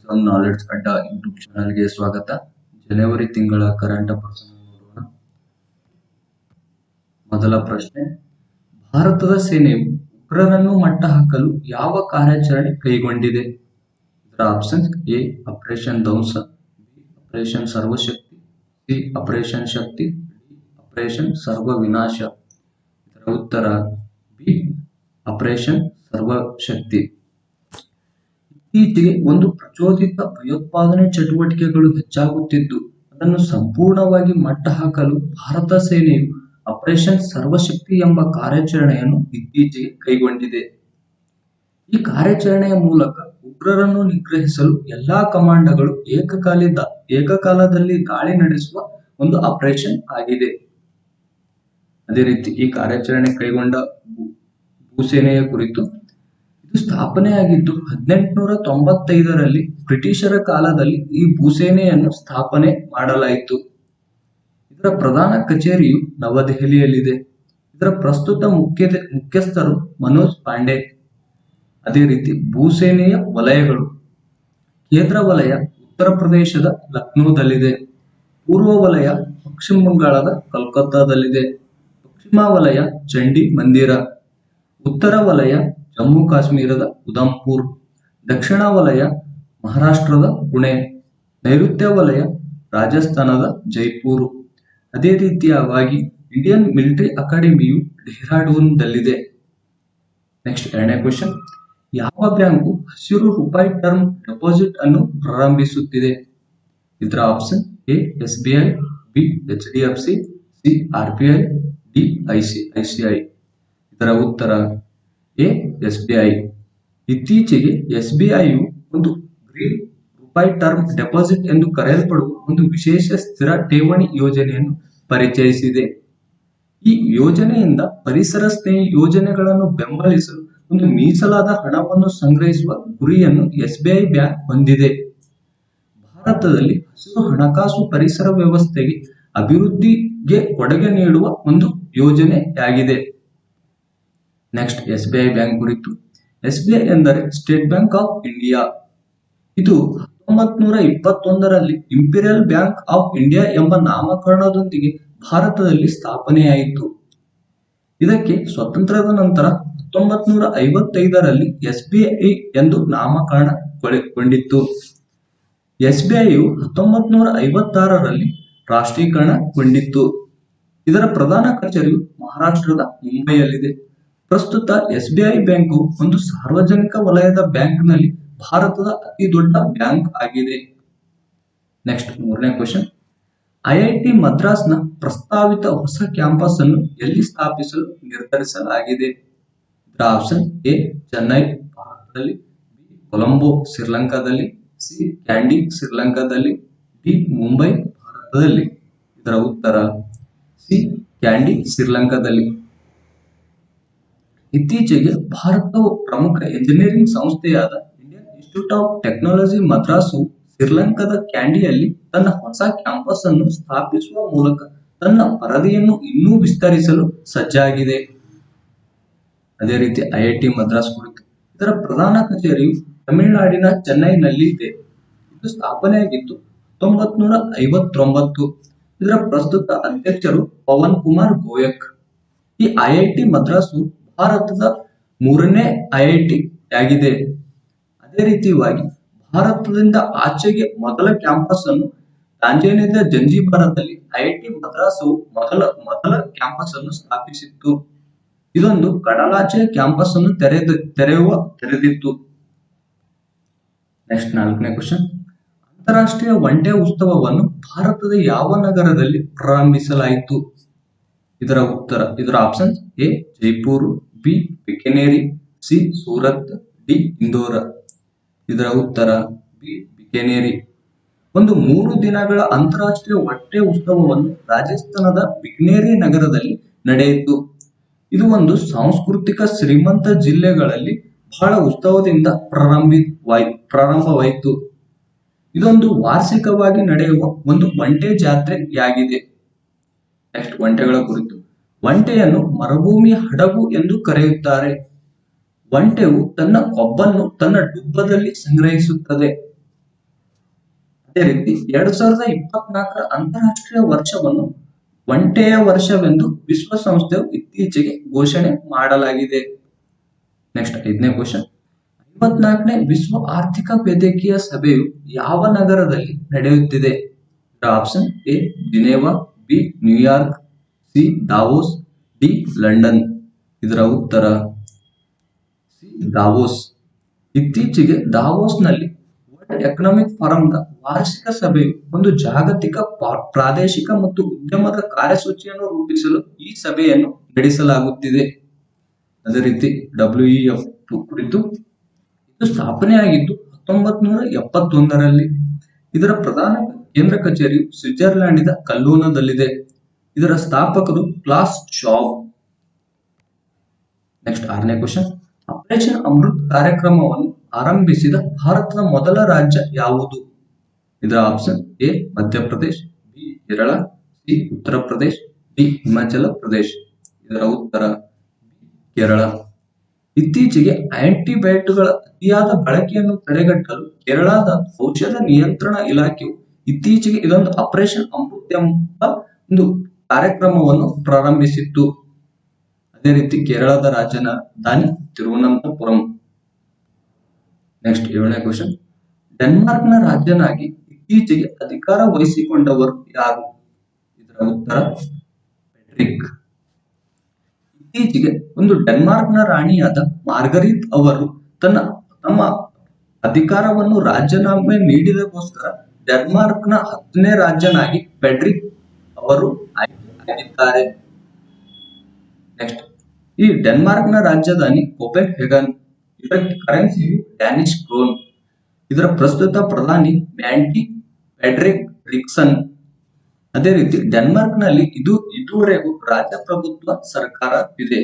Exam knowledge ಅಡ್ಡ YouTube ಚಾನಲ್ಗೆ ಸ್ವಾಗತ. ಜನವರಿ ತಿಂಗಳ ಕರೆಂಟ್ ಅಫೇರ್ಸ್ ನೋಡೋಣ. ಮೊದಲ ಪ್ರಶ್ನೆ, ಭಾರತದ ಸೇನೆಯು ಉಗ್ರರನ್ನು ಮಟ್ಟ ಹಾಕಲು ಯಾವ ಕಾರ್ಯಾಚರಣೆ ಕೈಗೊಂಡಿದೆ? ಇದರ ಆಪ್ಷನ್ ಎ ಆಪರೇಷನ್ ಧ್ವಂಸ, ಬಿ ಆಪರೇಷನ್ ಸರ್ವಶಕ್ತಿ, ಸಿ ಆಪರೇಷನ್ ಶಕ್ತಿ, ಡಿ ಆಪರೇಷನ್ ಸರ್ವ ವಿನಾಶ. ಇದರ ಉತ್ತರ ಬಿ ಆಪರೇಷನ್ ಸರ್ವಶಕ್ತಿ. ಇತ್ತೀಚೆಗೆ ಒಂದು ಪ್ರಚೋದಿತ ಭಯೋತ್ಪಾದನೆ ಚಟುವಟಿಕೆಗಳು ಹೆಚ್ಚಾಗುತ್ತಿದ್ದು ಅದನ್ನು ಸಂಪೂರ್ಣವಾಗಿ ಮಟ್ಟ ಹಾಕಲು ಭಾರತ ಸೇನೆಯು ಆಪರೇಷನ್ ಸರ್ವಶಕ್ತಿ ಎಂಬ ಕಾರ್ಯಾಚರಣೆಯನ್ನು ಇತ್ತೀಚೆಗೆ ಕೈಗೊಂಡಿದೆ. ಈ ಕಾರ್ಯಾಚರಣೆಯ ಮೂಲಕ ಉಗ್ರರನ್ನು ನಿಗ್ರಹಿಸಲು ಎಲ್ಲಾ ಕಮಾಂಡಗಳು ಏಕಕಾಲದಲ್ಲಿ ದಾಳಿ ನಡೆಸುವ ಒಂದು ಆಪರೇಷನ್ ಆಗಿದೆ. ಅದೇ ರೀತಿ ಈ ಕಾರ್ಯಾಚರಣೆ ಕೈಗೊಂಡ ಭೂಸೇನೆಯ ಕುರಿತು ಇದು ಸ್ಥಾಪನೆಯಾಗಿದ್ದು 1895ರಲ್ಲಿ ಬ್ರಿಟಿಷರ ಕಾಲದಲ್ಲಿ ಈ ಭೂಸೇನೆಯನ್ನು ಸ್ಥಾಪನೆ ಮಾಡಲಾಯಿತು. ಇದರ ಪ್ರಧಾನ ಕಚೇರಿಯು ನವದೆಹಲಿಯಲ್ಲಿದೆ. ಇದರ ಪ್ರಸ್ತುತ ಮುಖ್ಯಸ್ಥರು ಮನೋಜ್ ಪಾಂಡೆ. ಅದೇ ರೀತಿ ಭೂಸೇನೆಯ ವಲಯಗಳು: ಕೇಂದ್ರ ವಲಯ ಉತ್ತರ ಪ್ರದೇಶದ ಲಕ್ನೋದಲ್ಲಿದೆ, ಪೂರ್ವ ವಲಯ ಪಶ್ಚಿಮ ಬಂಗಾಳದ ಕೋಲ್ಕತ್ತಾದಲ್ಲಿದೆ, ಪಶ್ಚಿಮ ವಲಯ ಚಂಡಿ ಮಂದಿರ, ಉತ್ತರ ವಲಯ ಜಮ್ಮು ಕಾಶ್ಮೀರದ ಉಧಂಪುರ್, ದಕ್ಷಿಣ ವಲಯ ಮಹಾರಾಷ್ಟ್ರದ ಪುಣೆ, ನೈಋತ್ಯ ವಲಯ ರಾಜಸ್ಥಾನದ ಜೈಪುರ್. ಅದೇ ರೀತಿಯಾಗಿ ಇಂಡಿಯನ್ ಮಿಲಿಟರಿ ಅಕಾಡೆಮಿಯು ಡೆಹ್ರಾಡೂನ್ದಲ್ಲಿದೆ. ನೆಕ್ಸ್ಟ್ ಎರಡನೇ ಕ್ವೆಶ್ಚನ್, ಯಾವ ಬ್ಯಾಂಕು ಹಸಿರು ರೂಪಾಯಿ ಟರ್ಮ್ ಡೆಪಾಸಿಟ್ ಅನ್ನು ಪ್ರಾರಂಭಿಸುತ್ತಿದೆ? ಇದರ option A SBI, B HDFC, C RBI, D ICICI. ಇದರ ಉತ್ತರ ಎ SBI. ಇತ್ತೀಚೆಗೆ SBIಯು ಒಂದು ಗ್ರೀನ್ ರೂಪಾಯಿ ಟರ್ಮ್ ಡೆಪಾಸಿಟ್ ಎಂದು ಕರೆಯಲ್ಪಡುವ ಒಂದು ವಿಶೇಷ ಸ್ಥಿರ ಠೇವಣಿ ಯೋಜನೆಯನ್ನು ಪರಿಚಯಿಸಿದೆ. ಈ ಯೋಜನೆಯಿಂದ ಪರಿಸರ ಸ್ನೇಹಿ ಯೋಜನೆಗಳನ್ನು ಬೆಂಬಲಿಸಲು ಒಂದು ಮೀಸಲಾದ ಹಣವನ್ನು ಸಂಗ್ರಹಿಸುವ ಗುರಿಯನ್ನು SBI ಬ್ಯಾಂಕ್ ಹೊಂದಿದೆ. ಭಾರತದಲ್ಲಿ ಹಸಿರು ಹಣಕಾಸು ಪರಿಸರ ವ್ಯವಸ್ಥೆಗೆ ಅಭಿವೃದ್ಧಿಗೆ ಕೊಡುಗೆ ನೀಡುವ ಒಂದು ಯೋಜನೆಯಾಗಿದೆ. ನೆಕ್ಸ್ಟ್ SBI ಬ್ಯಾಂಕ್ ಕುರಿತು. SBI ಎಂದರೆ ಸ್ಟೇಟ್ ಬ್ಯಾಂಕ್ ಆಫ್ ಇಂಡಿಯಾ. ಇದು 1921ರಲ್ಲಿ ಇಂಪೀರಿಯಲ್ ಬ್ಯಾಂಕ್ ಆಫ್ ಇಂಡಿಯಾ ಎಂಬ ನಾಮಕರಣದೊಂದಿಗೆ ಭಾರತದಲ್ಲಿ ಸ್ಥಾಪನೆಯಾಯಿತು. ಇದಕ್ಕೆ ಸ್ವಾತಂತ್ರ್ಯದ ನಂತರ 1955ರಲ್ಲಿ SBI ಎಂದು ನಾಮಕರಣಗೊಂಡಿತ್ತು. SBIಯು 1956ರಲ್ಲಿ ರಾಷ್ಟ್ರೀಕರಣಗೊಂಡಿತ್ತು. ಇದರ ಪ್ರಧಾನ ಕಚೇರಿಯು ಮಹಾರಾಷ್ಟ್ರದ ಮುಂಬೈಯಲ್ಲಿದೆ. ಪ್ರಸ್ತುತ SBI ಬ್ಯಾಂಕು ಒಂದು ಸಾರ್ವಜನಿಕ ವಲಯದ ಬ್ಯಾಂಕ್ನಲ್ಲಿ ಭಾರತದ ಅತಿ ದೊಡ್ಡ ಬ್ಯಾಂಕ್ ಆಗಿದೆ. ನೆಕ್ಸ್ಟ್ ಮೂರನೇ ಕ್ವೆಶ್ಚನ್, IIT ಮದ್ರಾಸ್ನ ಪ್ರಸ್ತಾವಿತ ಹೊಸ ಕ್ಯಾಂಪಸ್ ಅನ್ನು ಎಲ್ಲಿ ಸ್ಥಾಪಿಸಲು ನಿರ್ಧರಿಸಲಾಗಿದೆ? ಇದರ ಆಪ್ಷನ್ ಎ ಚೆನ್ನೈ ಭಾರತದಲ್ಲಿ, ಬಿ ಕೊಲಂಬೋ ಶ್ರೀಲಂಕಾದಲ್ಲಿ, ಸಿ ಕ್ಯಾಂಡಿ ಶ್ರೀಲಂಕಾದಲ್ಲಿ, ಡಿ ಮುಂಬೈ ಭಾರತದಲ್ಲಿ. ಇದರ ಉತ್ತರ ಸಿ ಕ್ಯಾಂಡಿ ಶ್ರೀಲಂಕಾದಲ್ಲಿ. ಇತ್ತೀಚೆಗೆ ಭಾರತದ ಪ್ರಮುಖ ಎಂಜಿನಿಯರಿಂಗ್ ಸಂಸ್ಥೆಯಾದ Indian institute of technology Madras ಶ್ರೀಲಂಕಾದ ಕ್ಯಾಂಡಿಯಲ್ಲಿ ತನ್ನ ಹೊಸ ಕ್ಯಾಂಪಸ್ ಅನ್ನು ಸ್ಥಾಪಿಸುವ ಮೂಲಕ ತನ್ನ ಪರದೆಯನ್ನು ಇನ್ನೂ ವಿಸ್ತರಿಸಲು ಸಜ್ಜಾಗಿದೆ. ಅದೇ ರೀತಿ IIT ಮದ್ರಾಸ್ ಕುರಿತು. ಇದರ ಪ್ರಧಾನ ಕಚೇರಿಯು ತಮಿಳುನಾಡಿನ ಚೆನ್ನೈನಲ್ಲಿ ಇದೆ. ಇದು ಸ್ಥಾಪನೆಯಾಗಿದ್ದು 1959. ಇದರ ಪ್ರಸ್ತುತ ಅಧ್ಯಕ್ಷರು ಪವನ್ ಕುಮಾರ್ ಗೋಯಕ್. ಈ IIT ಮದ್ರಾಸು ಭಾರತದ 3ನೇ IIT ಆಗಿದೆ. ಅದೇ ರೀತಿಯಾಗಿ ಭಾರತದಿಂದ ಆಚೆಗೆ ಮೊದಲ ಕ್ಯಾಂಪಸ್ ಅನ್ನು ತಾಂಜಾನಿಯಾದ ಜಂಜಿಬಾರದಲ್ಲಿ IIT ಮದ್ರಾಸು ಮೊದಲ ಕ್ಯಾಂಪಸ್ ಅನ್ನು ಸ್ಥಾಪಿಸಿತ್ತು. ಇದೊಂದು ಕಡಲಾಚೆಯ ಕ್ಯಾಂಪಸ್ ಅನ್ನು ತೆರೆದಿತ್ತು. ನೆಕ್ಸ್ಟ್ ನಾಲ್ಕನೇ ಕ್ವೆಶ್ಚನ್, ಅಂತಾರಾಷ್ಟ್ರೀಯ ಒಂಟೆ ಉತ್ಸವವನ್ನು ಭಾರತದ ಯಾವ ನಗರದಲ್ಲಿ ಪ್ರಾರಂಭಿಸಲಾಯಿತು? ಇದರ option A Jaipur, B Bikaneri, C Surat, D Indore. ಇದರ ಉತ್ತರ ಬಿ ಬಿಕನೇರಿ. ಒಂದು 3 ದಿನಗಳ ಅಂತಾರಾಷ್ಟ್ರೀಯ ಒಂಟೆ ಉತ್ಸವವನ್ನು ರಾಜಸ್ಥಾನದ ಬಿಕನೇರಿ ನಗರದಲ್ಲಿ ನಡೆಯಿತು. ಇದು ಒಂದು ಸಾಂಸ್ಕೃತಿಕ ಶ್ರೀಮಂತ ಜಿಲ್ಲೆಗಳಲ್ಲಿ ಬಹಳ ಉತ್ಸವದಿಂದ ಪ್ರಾರಂಭವಾಯಿತು. ಇದೊಂದು ವಾರ್ಷಿಕವಾಗಿ ನಡೆಯುವ ಒಂದು ಒಂಟೆ ಜಾತ್ರೆಯಾಗಿದೆ. ನೆಕ್ಸ್ಟ್ ಒಂಟೆಗಳ ಕುರಿತು. ಒಂಟೆಯನ್ನು ಮರುಭೂಮಿಯ ಹಡಗು ಎಂದು ಕರೆಯುತ್ತಾರೆ. ಒಂಟೆಯು ತನ್ನ ಕೊಬ್ಬನ್ನು ತನ್ನ ಡುಬ್ಬದಲ್ಲಿ ಸಂಗ್ರಹಿಸುತ್ತದೆ. ಅದೇ ರೀತಿ 2024ರ ಅಂತಾರಾಷ್ಟ್ರೀಯ ವರ್ಷವನ್ನು ಒಂಟೆಯ ವರ್ಷವೆಂದು ವಿಶ್ವಸಂಸ್ಥೆಯು ಇತ್ತೀಚೆಗೆ ಘೋಷಣೆ ಮಾಡಲಾಗಿದೆ. ನೆಕ್ಸ್ಟ್ 5ನೇ ಕ್ವಶನ್. 54ನೇ ವಿಶ್ವ ಆರ್ಥಿಕ ವೇದಿಕೆಯ ಸಭೆಯು ಯಾವ ನಗರದಲ್ಲಿ ನಡೆಯುತ್ತಿದೆ? Option A Geneva, B New York, C Davos, D London. ಇದರ ಉತ್ತರ ಸಿ ದಾವೋಸ್. ಇತ್ತೀಚೆಗೆ ದಾವೋಸ್ನಲ್ಲಿ ವರ್ಲ್ಡ್ ಎಕನಾಮಿಕ್ ಫೋರಂನ ವಾರ್ಷಿಕ ಸಭೆಯು ಒಂದು ಜಾಗತಿಕ, ಪ್ರಾದೇಶಿಕ ಮತ್ತು ಉದ್ಯಮದ ಕಾರ್ಯಸೂಚಿಯನ್ನು ರೂಪಿಸಲು ಈ ಸಭೆಯನ್ನು ನಡೆಸಲಾಗುತ್ತಿದೆ. ಅದೇ ರೀತಿ WEF ಕುರಿತು ಇದು ಸ್ಥಾಪನೆಯಾಗಿದ್ದು 1971ರಲ್ಲಿ. ಇದರ ಪ್ರಧಾನ ಕೇಂದ್ರ ಕಚೇರಿಯು ಸ್ವಿಟ್ಜರ್ಲ್ಯಾಂಡಿನ ಕಲ್ಲೋನದಲ್ಲಿದೆ. ಇದರ ಸ್ಥಾಪಕರು ಕ್ಲಾಸ್ ಶ್ವಾಬ್. ನೆಕ್ಸ್ಟ್ 6ನೇ ಕ್ವಶನ್. ಆಪರೇಷನ್ ಅಮೃತ್ ಕಾರ್ಯಕ್ರಮವನ್ನು ಆರಂಭಿಸಿದ ಭಾರತದ ಮೊದಲ ರಾಜ್ಯ ಯಾವುದು? ಇದರ option A Madhya Pradesh, B Kerala, C Uttar Pradesh, D Himachal Pradesh. ಇದರ ಉತ್ತರ ಕೇರಳ. ಇತ್ತೀಚೆಗೆ ಆಂಟಿಬಯೋಟಿಕ್ಗಳ ಅತಿಯಾದ ಬಳಕೆಯನ್ನು ತಡೆಗಟ್ಟಲು ಕೇರಳದ ಔಷಧ ನಿಯಂತ್ರಣ ಇಲಾಖೆಯು ಇತ್ತೀಚೆಗೆ ಇದೊಂದು ಆಪರೇಷನ್ ಅಮೃತ್ ಎಂಬ ಒಂದು ಕಾರ್ಯಕ್ರಮವನ್ನು ಪ್ರಾರಂಭಿಸಿತ್ತು. ಅದೇ ರೀತಿ ಕೇರಳದ ರಾಜಧಾನಿ ತಿರುವನಂತಪುರಂ. ನೆಕ್ಸ್ಟ್ 7ನೇ ಕ್ವಶನ್. ಡೆನ್ಮಾರ್ಕ್ನ ರಾಜನಾಗಿ ಇತ್ತೀಚೆಗೆ ಅಧಿಕಾರ ವಹಿಸಿಕೊಂಡವರು ಯಾರು? ಇದರ ಉತ್ತರ ಪೆಡ್ರಿಕ್. ಇತ್ತೀಚೆಗೆ ಒಂದು ಡೆನ್ಮಾರ್ಕ್ನ ರಾಣಿಯಾದ ಮಾರ್ಗರೀತ್ ಅವರು ತಮ್ಮ ಅಧಿಕಾರವನ್ನು ರಾಜೀನಾಮೆ ನೀಡಿದಕ್ಕೋಸ್ಕರ ಡೆನ್ಮಾರ್ಕ್ನ 10ನೇ ರಾಜನಾಗಿ ಪೆಡ್ರಿಕ್ ಅವರು ಆಯ್ಕೆಯಾಗಿದ್ದಾರೆ. ನೆಕ್ಸ್ಟ್, ಈ ಡೆನ್ಮಾರ್ಕ್ನ ರಾಜಧಾನಿ ಕೋಪೆನ್ಹೇಗನ್. ಇದರ ಕರೆನ್ಸಿಯು ಡ್ಯಾನಿಶ್ ಕ್ರೋನ್. ಇದರ ಪ್ರಸ್ತುತ ಪ್ರಧಾನಿ ಮ್ಯಾಟಿ ಪೆಡ್ರಿಕ್ ರಿಕ್ಸನ್. ಅದೇ ರೀತಿ ಡೆನ್ಮಾರ್ಕ್ನಲ್ಲಿ ಇದುವರೆಗೂ ರಾಜಪ್ರಭುತ್ವ ಸರ್ಕಾರ ಇದೆ.